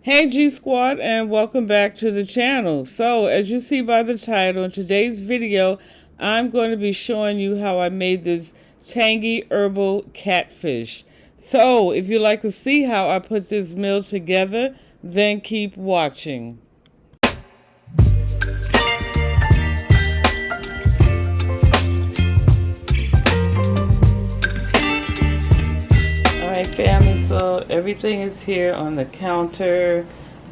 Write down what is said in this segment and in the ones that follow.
Hey G Squad, and welcome back to the channel. So as you see by the title, in today's video I'm going to be showing you how I made this tangy herbal catfish. So if you'd like to see how I put this meal together, then keep watching. Alright family, so everything is here on the counter.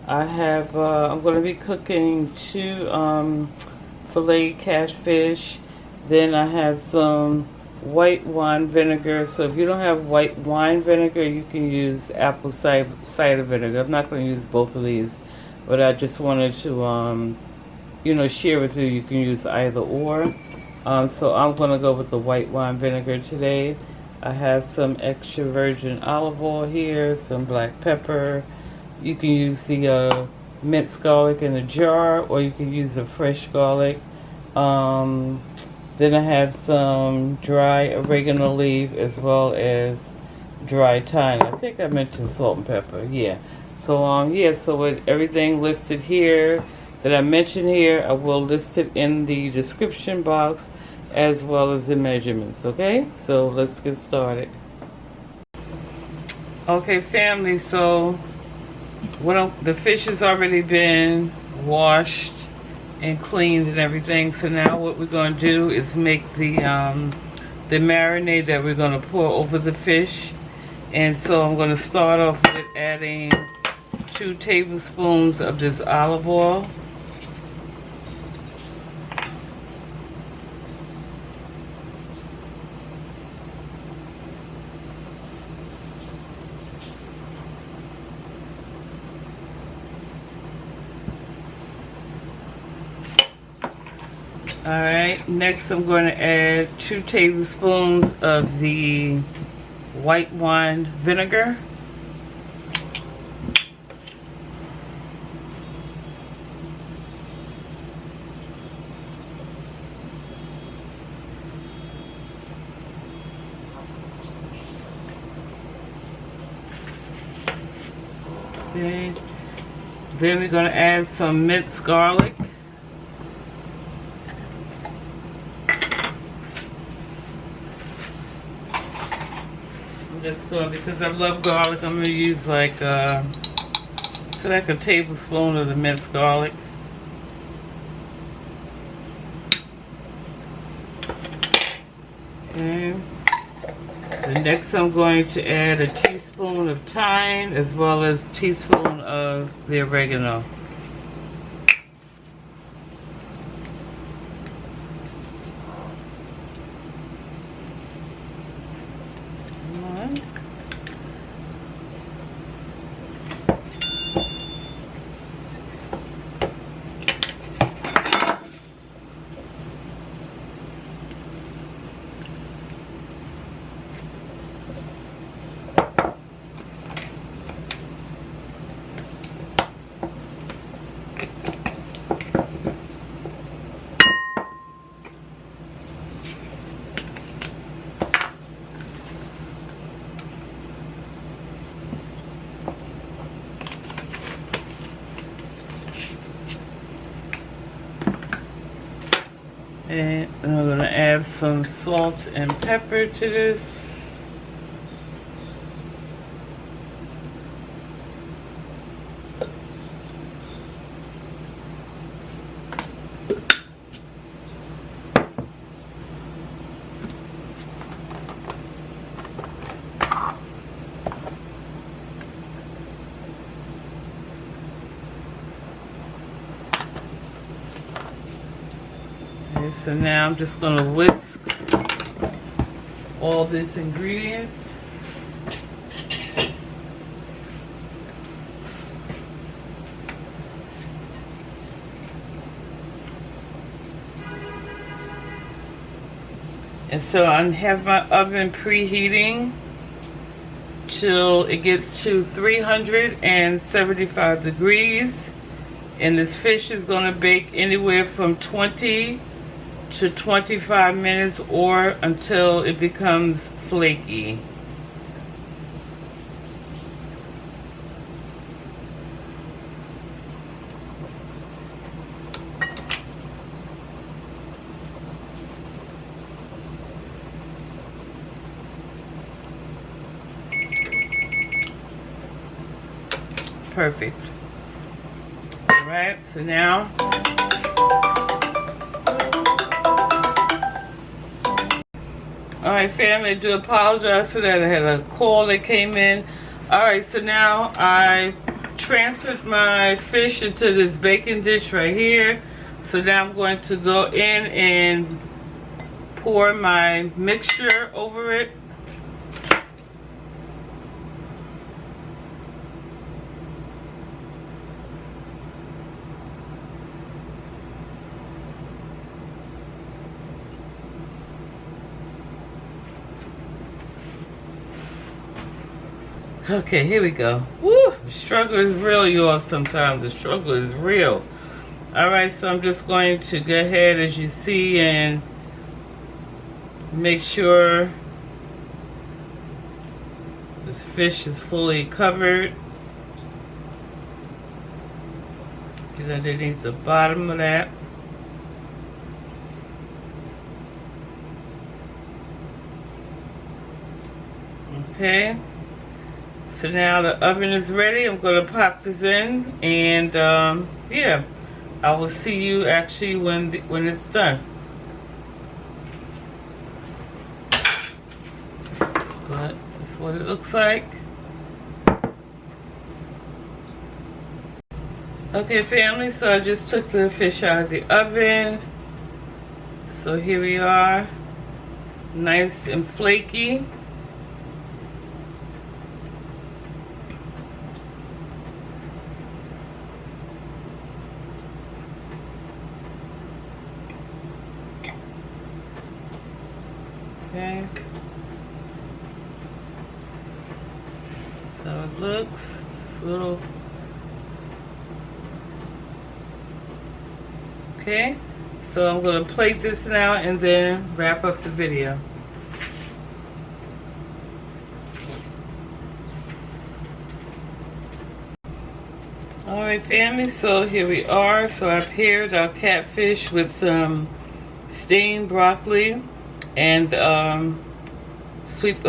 I have, I'm going to be cooking two fillet catfish. Then I have some white wine vinegar. So if you don't have white wine vinegar, you can use apple cider vinegar. I'm not going to use both of these, but I just wanted to, share with you. You can use either or. So I'm going to go with the white wine vinegar today. I have some extra virgin olive oil here, some black pepper. You can use the minced garlic in a jar, or you can use the fresh garlic. Then I have some dry oregano leaf as well as dry thyme. I think I mentioned salt and pepper. Yeah. So so with everything listed here that I mentioned here, I will list it in the description box as well as the measurements. Okay, so let's get started. Okay family, so the fish has already been washed and cleaned and everything. So now what we're going to do is make the marinade that we're going to pour over the fish. And so I'm going to start off with adding 2 tablespoons of this olive oil. Alright, next I'm going to add 2 tablespoons of the white wine vinegar. Okay. Then we're going to add some minced garlic. Just because I love garlic, I'm going to use like a tablespoon of the minced garlic. Okay. The next I'm going to add a teaspoon of thyme as well as a teaspoon of the oregano. And I'm going to add some salt and pepper to this. So now I'm just going to whisk all these ingredients. And so I have my oven preheating till it gets to 375 degrees. And this fish is going to bake anywhere from 20 to 25 minutes or until it becomes flaky. perfect. Alright, so now alright family, I do apologize for that. I had a call that came in. Alright, so now I transferred my fish into this baking dish right here. So now I'm going to go in and pour my mixture over it. Okay, here we go. Woo! The struggle is real, y'all. Sometimes the struggle is real. Alright, so I'm just going to go ahead, as you see, and make sure this fish is fully covered. Get underneath the bottom of that. Okay. So now the oven is ready. I'm going to pop this in, and yeah, I will see you actually when it's done. But this is what it looks like. Okay, family. So I just took the fish out of the oven. So here we are, nice and flaky. Okay, so it looks just a little. Okay, so I'm going to plate this now and then wrap up the video. Alright family, so here we are. So I paired our catfish with some steamed broccoli and a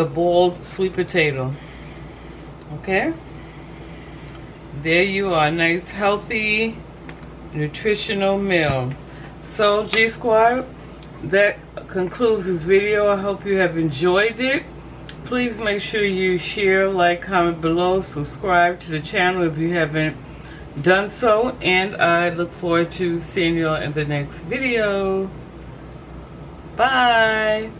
boiled sweet potato. Okay, there you are, nice healthy nutritional meal. So G Squad, that concludes this video. I hope you have enjoyed it. Please make sure you share, like, comment below, subscribe to the channel if you haven't done so, and I look forward to seeing you all in the next video. Bye.